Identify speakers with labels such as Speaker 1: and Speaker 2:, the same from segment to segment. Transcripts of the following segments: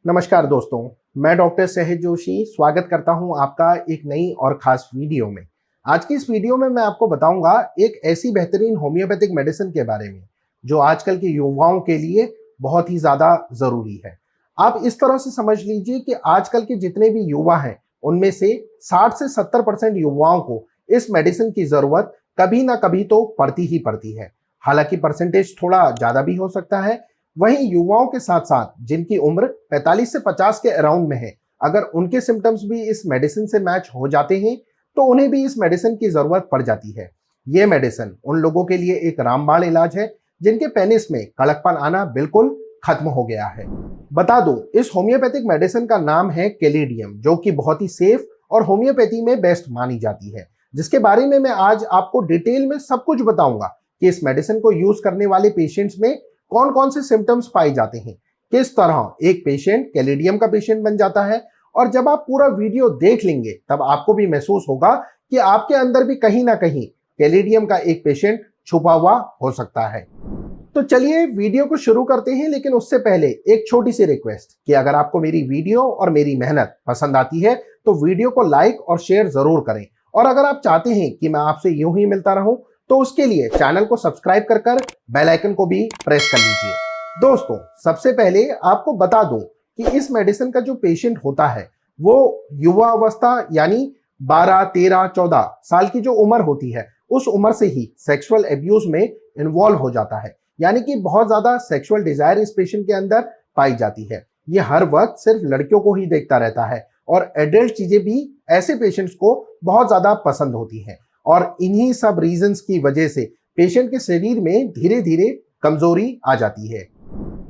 Speaker 1: नमस्कार दोस्तों, मैं डॉक्टर सहज जोशी स्वागत करता हूं आपका एक नई और खास वीडियो में। आज की इस वीडियो में मैं आपको बताऊंगा एक ऐसी बेहतरीन होम्योपैथिक मेडिसिन के बारे में जो आजकल के युवाओं के लिए बहुत ही ज़्यादा ज़रूरी है। आप इस तरह से समझ लीजिए कि आजकल के जितने भी युवा हैं उनमें से 60 से 70% युवाओं को इस मेडिसिन की ज़रूरत कभी ना कभी तो पड़ती ही पड़ती है। हालांकि परसेंटेज थोड़ा ज़्यादा भी हो सकता है। वहीं युवाओं के साथ साथ जिनकी उम्र 45 से 50 के अराउंड में है, अगर उनके सिम्टम्स भी इस मेडिसिन से मैच हो जाते हैं तो उन्हें भी इस मेडिसिन की जरूरत पड़ जाती है। ये मेडिसिन उन लोगों के लिए एक रामबाण इलाज है जिनके पेनिस में कड़कपन आना बिल्कुल खत्म हो गया है। बता दूं, इस होम्योपैथिक मेडिसिन का नाम है कैलिडियम, जो कि बहुत ही सेफ और होम्योपैथी में बेस्ट मानी जाती है, जिसके बारे में मैं आज आपको डिटेल में सब कुछ बताऊंगा कि इस मेडिसिन को यूज करने वाले पेशेंट्स में कौन कौन से सिम्टम्स पाए जाते हैं, किस तरह एक पेशेंट कैलिडियम का पेशेंट बन जाता है। और जब आप पूरा वीडियो देख लेंगे तब आपको भी महसूस होगा कि आपके अंदर भी कहीं ना कहीं कैलिडियम का एक पेशेंट छुपा हुआ हो सकता है। तो चलिए वीडियो को शुरू करते हैं, लेकिन उससे पहले एक छोटी सी रिक्वेस्ट कि अगर आपको मेरी वीडियो और मेरी मेहनत पसंद आती है तो वीडियो को लाइक और शेयर जरूर करें। और अगर आप चाहते हैं कि मैं आपसे यूं ही मिलता रहूं तो उसके लिए चैनल को सब्सक्राइब कर बेल आइकन को भी प्रेस कर लीजिए। दोस्तों, सबसे पहले आपको बता दूं कि इस मेडिसिन का जो पेशेंट होता है वो युवा अवस्था यानी 12, 13, 14 साल की जो उम्र होती है उस उम्र से ही सेक्सुअल एब्यूज में इन्वॉल्व हो जाता है। यानी कि बहुत ज्यादा सेक्सुअल डिजायर इस पेशेंट के अंदर पाई जाती है। ये हर वक्त सिर्फ लड़कियों को ही देखता रहता है और एडल्ट चीजें भी ऐसे पेशेंट्स को बहुत ज्यादा पसंद होती हैं। और इन्हीं सब रीजंस की वजह से पेशेंट के शरीर में धीरे धीरे कमजोरी आ जाती है।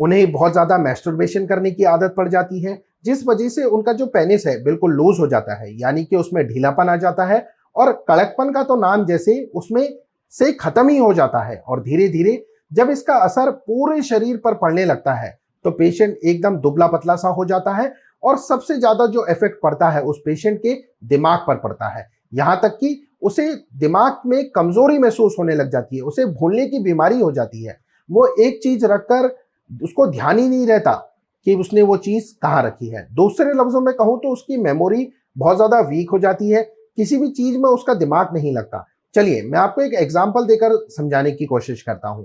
Speaker 1: उन्हें बहुत ज्यादा मैस्टरबेशन करने की आदत पड़ जाती है, जिस वजह से उनका जो पेनिस है बिल्कुल लूज हो जाता है, यानी कि उसमें ढीलापन आ जाता है। और कड़कपन का तो नाम जैसे उसमें से खत्म ही हो जाता है। और धीरे धीरे जब इसका असर पूरे शरीर पर पड़ने लगता है तो पेशेंट एकदम दुबला पतला सा हो जाता है। और सबसे ज्यादा जो इफेक्ट पड़ता है उस पेशेंट के दिमाग पर पड़ता है। यहां तक कि उसे दिमाग में कमजोरी महसूस होने लग जाती है, उसे भूलने की बीमारी हो जाती है। वो एक चीज रखकर उसको ध्यान ही नहीं रहता कि उसने वो चीज कहाँ रखी है। दूसरे लफ्जों में कहूं तो उसकी मेमोरी बहुत ज्यादा वीक हो जाती है, किसी भी चीज में उसका दिमाग नहीं लगता। चलिए मैं आपको एक एग्जाम्पल देकर समझाने की कोशिश करता हूं।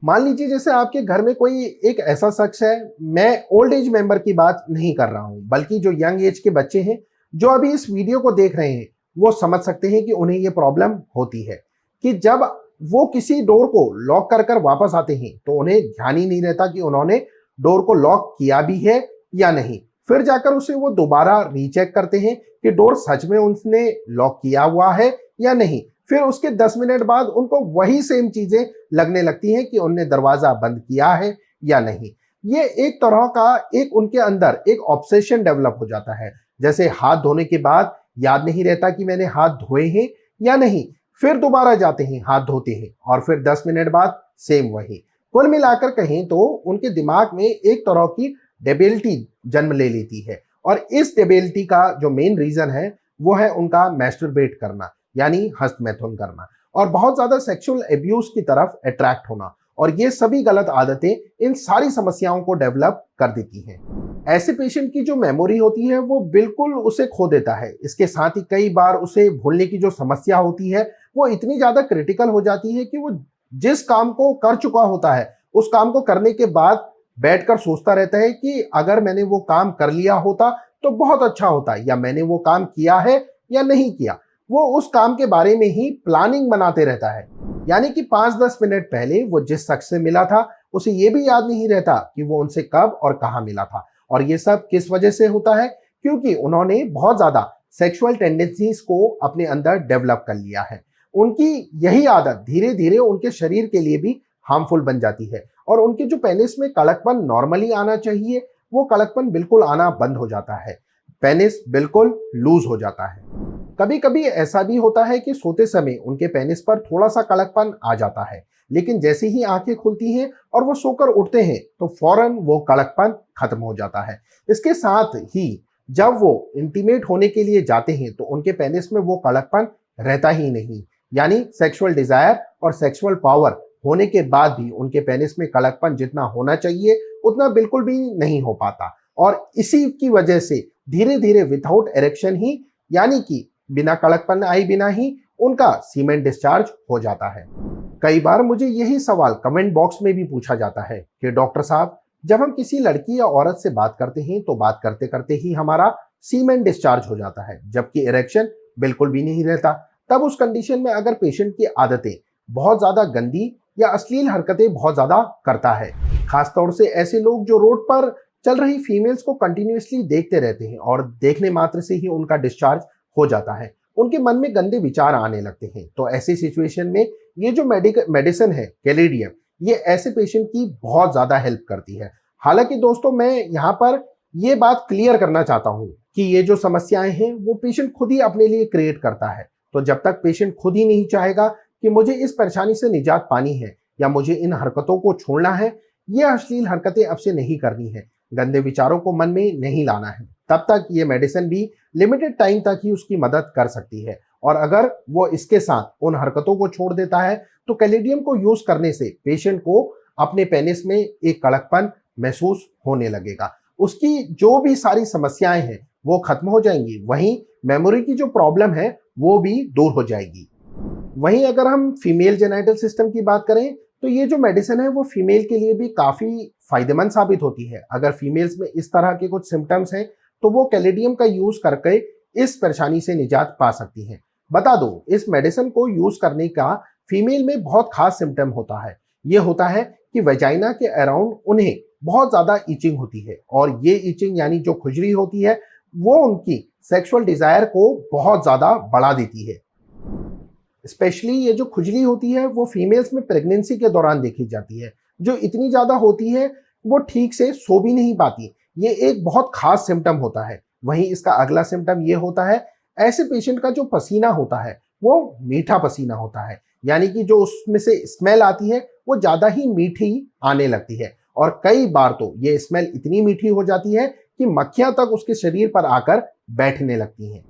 Speaker 1: मान लीजिए जैसे आपके घर में कोई एक ऐसा शख्स है, मैं ओल्ड एज मेंबर की बात नहीं कर रहा हूं बल्कि जो यंग एज के बच्चे हैं जो अभी इस वीडियो को देख रहे हैं, वो समझ सकते हैं कि उन्हें ये प्रॉब्लम होती है कि जब वो किसी डोर को लॉक कर कर वापस आते हैं तो उन्हें ध्यान ही नहीं रहता कि उन्होंने डोर को लॉक किया भी है या नहीं। फिर जाकर उसे वो दोबारा रीचेक करते हैं कि डोर सच में उसने लॉक किया हुआ है या नहीं। फिर उसके 10 मिनट बाद उनको वही सेम चीजें लगने लगती हैं कि उनने दरवाजा बंद किया है या नहीं। ये एक तरह का एक उनके अंदर एक ऑब्सेशन डेवलप हो जाता है। जैसे हाथ धोने के बाद याद नहीं रहता कि मैंने हाथ धोए हैं या नहीं, फिर दोबारा जाते हैं हाथ धोते हैं और फिर 10 मिनट बाद सेम वही। कुल मिलाकर कहें तो उनके दिमाग में एक तरह की डेबिलिटी जन्म ले लेती है। और इस डेबिलिटी का जो मेन रीजन है वो है उनका मैस्टरबेट करना, यानी हस्तमैथुन करना और बहुत ज्यादा सेक्सुअल एब्यूज की तरफ अट्रैक्ट होना। और ये सभी गलत आदतें इन सारी समस्याओं को डेवलप कर देती हैं। ऐसे पेशेंट की जो मेमोरी होती है वो बिल्कुल उसे खो देता है। इसके साथ ही कई बार उसे भूलने की जो समस्या होती है वो इतनी ज्यादा क्रिटिकल हो जाती है कि वो जिस काम को कर चुका होता है उस काम को करने के बाद बैठकर सोचता रहता है कि अगर मैंने वो काम कर लिया होता तो बहुत अच्छा होता, या मैंने वो काम किया है या नहीं किया। वो उस काम के बारे में ही प्लानिंग बनाते रहता है। यानी कि 5-10 मिनट पहले वो जिस शख्स से मिला था उसे ये भी याद नहीं रहता कि वो उनसे कब और कहां मिला था। और ये सब किस वजह से होता है? क्योंकि उन्होंने बहुत ज्यादा सेक्सुअल टेंडेंसीज को अपने अंदर डेवलप कर लिया है। उनकी यही आदत धीरे धीरे उनके शरीर के लिए भी हार्मफुल बन जाती है और उनके जो पेनिस में कड़कपन नॉर्मली आना चाहिए वो कड़कपन बिल्कुल आना बंद हो जाता है। पेनिस बिल्कुल लूज हो जाता है। कभी कभी ऐसा भी होता है कि सोते समय उनके पेनिस पर थोड़ा सा कड़कपन आ जाता है, लेकिन जैसे ही आंखें खुलती हैं और वो सोकर उठते हैं तो फौरन वो कड़कपन खत्म हो जाता है। इसके साथ ही जब वो इंटीमेट होने के लिए जाते हैं तो उनके पेनिस में वो कड़कपन रहता ही नहीं। यानी सेक्सुअल डिजायर और सेक्सुअल पावर होने के बाद भी उनके पेनिस में कड़कपन जितना होना चाहिए उतना बिल्कुल भी नहीं हो पाता। और इसी की वजह से धीरे धीरे विदाउट इरेक्शन ही, यानी कि बिना कड़कपन आए बिना ही उनका सीमेन डिस्चार्ज हो जाता है। कई बार मुझे यही सवाल कमेंट बॉक्स में भी पूछा जाता है कि डॉक्टर साहब, जब हम किसी लड़की या औरत से बात करते हैं तो बात करते करते ही हमारा सीमेन डिस्चार्ज हो जाता है, जबकि इरेक्शन बिल्कुल भी नहीं रहता। तब उस कंडीशन में अगर पेशेंट की आदतें बहुत ज्यादा गंदी या अश्लील हरकतें बहुत ज्यादा करता है, खासतौर से ऐसे लोग जो रोड पर चल रही फीमेल्स को कंटिन्यूअसली देखते रहते हैं और देखने मात्र से ही उनका डिस्चार्ज हो जाता है, उनके मन में गंदे विचार आने लगते हैं। तो ऐसी सिचुएशन में ये जो मेडिसिन है कैलेडियम, ये ऐसे पेशेंट की बहुत ज्यादा हेल्प करती है। हालांकि दोस्तों, मैं यहाँ पर ये बात क्लियर करना चाहता हूँ कि ये जो समस्याएं हैं वो पेशेंट खुद ही अपने लिए क्रिएट करता है। तो जब तक पेशेंट खुद ही नहीं चाहेगा कि मुझे इस परेशानी से निजात पानी है या मुझे इन हरकतों को छोड़ना है, ये अश्लील हरकतें अब से नहीं करनी है, गंदे विचारों को मन में नहीं लाना है, तब तक ये मेडिसिन भी लिमिटेड टाइम तक ही उसकी मदद कर सकती है। और अगर वो इसके साथ उन हरकतों को छोड़ देता है तो कैलेडियम को यूज करने से पेशेंट को अपने पेनिस में एक कड़कपन महसूस होने लगेगा, उसकी जो भी सारी समस्याएं हैं वो खत्म हो जाएंगी, वहीं मेमोरी की जो प्रॉब्लम है वो भी दूर हो जाएगी। वहीं अगर हम फीमेल जेनाइटल सिस्टम की बात करें तो ये जो मेडिसिन है वो फीमेल के लिए भी काफी फायदेमंद साबित होती है। अगर फीमेल्स में इस तरह के कुछ सिम्टम्स हैं तो वो कैलेडियम का यूज करके इस परेशानी से निजात पा सकती हैं। बता दो, इस मेडिसिन को यूज करने का फीमेल में बहुत खास सिम्टम होता है। ये होता है कि वजाइना के अराउंड उन्हें बहुत ज्यादा इचिंग होती है, और ये इचिंग यानी जो खुजली होती है वो उनकी सेक्सुअल डिजायर को बहुत ज्यादा बढ़ा देती है। स्पेशली ये जो खुजली होती है वो फीमेल्स में प्रेगनेंसी के दौरान देखी जाती है, जो इतनी ज्यादा होती है वो ठीक से सो भी नहीं पाती। ये एक बहुत खास सिम्टम होता है। वहीं इसका अगला सिम्टम ये होता है, ऐसे पेशेंट का जो पसीना होता है वो मीठा पसीना होता है, यानी कि जो उसमें से स्मेल आती है वो ज्यादा ही मीठी आने लगती है, और कई बार तो ये स्मेल इतनी मीठी हो जाती है कि मक्खियां तक उसके शरीर पर आकर बैठने लगती हैं।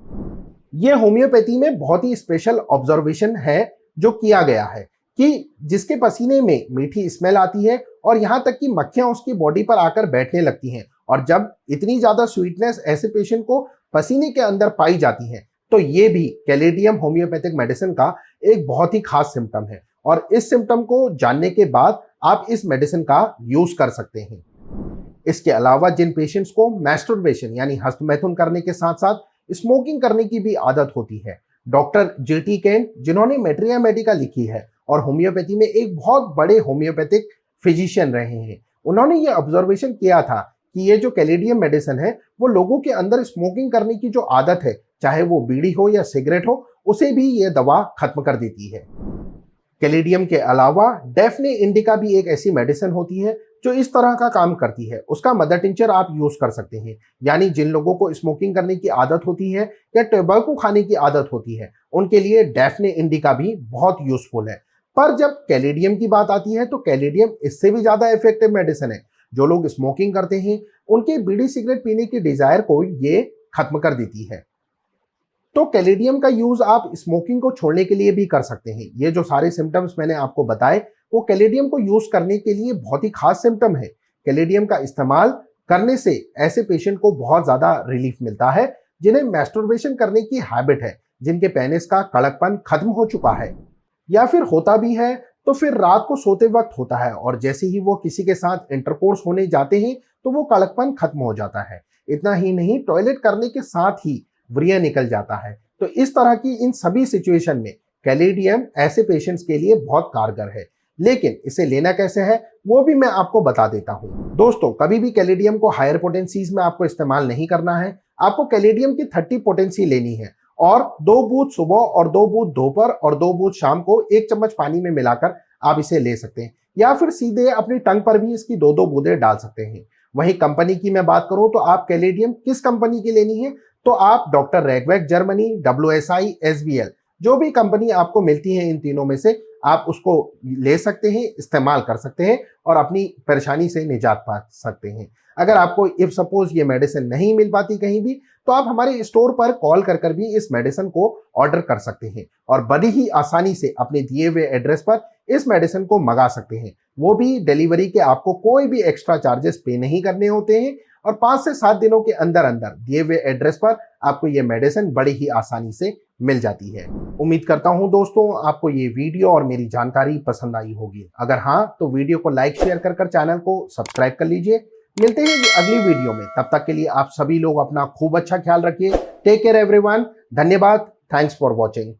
Speaker 1: ये होम्योपैथी में बहुत ही स्पेशल ऑब्जर्वेशन है जो किया गया है कि जिसके पसीने में मीठी स्मेल आती है और यहाँ तक कि मक्खियां उसकी बॉडी पर आकर बैठने लगती हैं, और जब इतनी ज्यादा स्वीटनेस ऐसे पेशेंट को पसीने के अंदर पाई जाती है तो ये भी कैलेडियम होम्योपैथिक मेडिसिन का एक बहुत ही खास सिम्टम है। और इस सिम्टम को जानने के बाद आप इस मेडिसिन का यूज कर सकते हैं। इसके अलावा जिन पेशेंट्स को मैस्टरबेशन यानी हस्तमैथुन करने के साथ साथ स्मोकिंग करने की भी आदत होती है, डॉक्टर जेटी केंट, जिन्होंने मैट्रिया मेडिका लिखी है और होम्योपैथी में एक बहुत बड़े होम्योपैथिक फिजिशियन रहे हैं, उन्होंने ये ऑब्जर्वेशन किया था कि ये जो कैलेडियम मेडिसिन है वो लोगों के अंदर स्मोकिंग करने की जो आदत है, चाहे वो बीड़ी हो या सिगरेट हो, उसे भी ये दवा खत्म कर देती है। कैलेडियम के अलावा डेफने इंडिका भी एक ऐसी मेडिसिन होती है जो इस तरह का काम करती है। उसका मदर टिंचर आप यूज कर सकते हैं, यानी जिन लोगों को स्मोकिंग करने की आदत होती है या टोबैको खाने की आदत होती है, उनके लिए डेफने इंडिका भी बहुत यूजफुल है। पर जब कैलेडियम की बात आती है तो कैलेडियम इससे भी ज्यादा इफेक्टिव मेडिसिन है। जो लोग स्मोकिंग करते हैं उनके बीड़ी सिगरेट पीने की डिजायर को ये खत्म कर देती है। तो कैलेडियम का यूज आप स्मोकिंग को छोड़ने के लिए भी कर सकते हैं। ये जो सारे सिम्टम्स मैंने आपको बताए वो कैलेडियम को यूज करने के लिए बहुत ही खास सिम्टम है। कैलेडियम का इस्तेमाल करने से ऐसे पेशेंट को बहुत ज्यादा रिलीफ मिलता है जिन्हें मैस्टरबेशन करने की हैबिट है, जिनके पेनिस का कड़कपन खत्म हो चुका है, या फिर होता भी है तो फिर रात को सोते वक्त होता है, और जैसे ही वो किसी के साथ इंटरकोर्स होने जाते हैं तो वो कड़कपन खत्म हो जाता है। इतना ही नहीं, टॉयलेट करने के साथ ही व्रिया निकल जाता है। तो इस तरह की इन सभी सिचुएशन में कैलेडियम ऐसे पेशेंट्स के लिए बहुत कारगर है। लेकिन इसे लेना कैसे है वो भी मैं आपको बता देता हूं। दोस्तों, कभी भी कैलेडियम को हायर पोटेंसीज में आपको इस्तेमाल नहीं करना है। आपको कैलेडियम की 30 पोटेंसी लेनी है और 2 बूंद सुबह और 2 बूंद दोपहर और 2 बूंद शाम को 1 चम्मच पानी में मिलाकर आप इसे ले सकते हैं, या फिर सीधे अपनी टंग पर भी इसकी 2-2 बूंदें डाल सकते हैं। वहीं कंपनी की मैं बात करूं तो आप कैलेडियम किस कंपनी की लेनी है तो आप डॉक्टर रैगवैक जर्मनी, WSI, SBL, जो भी कंपनी आपको मिलती है इन तीनों में से आप उसको ले सकते हैं, इस्तेमाल कर सकते हैं और अपनी परेशानी से निजात पा सकते हैं। अगर आपको इफ सपोज ये मेडिसिन नहीं मिल पाती कहीं भी तो आप हमारे स्टोर पर कॉल कर भी इस मेडिसिन को ऑर्डर कर सकते हैं और बड़ी ही आसानी से अपने दिए हुए एड्रेस पर इस मेडिसिन को मंगा सकते हैं। वो भी डिलीवरी के आपको कोई भी एक्स्ट्रा चार्जेस पे नहीं करने होते हैं और 5 से 7 दिनों के अंदर अंदर दिए हुए एड्रेस पर आपको ये मेडिसिन बड़ी ही आसानी से मिल जाती है। उम्मीद करता हूं दोस्तों आपको ये वीडियो और मेरी जानकारी पसंद आई होगी। अगर हाँ तो वीडियो को लाइक शेयर कर चैनल को सब्सक्राइब कर लीजिए। मिलते हैं अगली वीडियो में, तब तक के लिए आप सभी लोग अपना खूब अच्छा ख्याल रखिए। Take care everyone. धन्यवाद। Thanks for watching.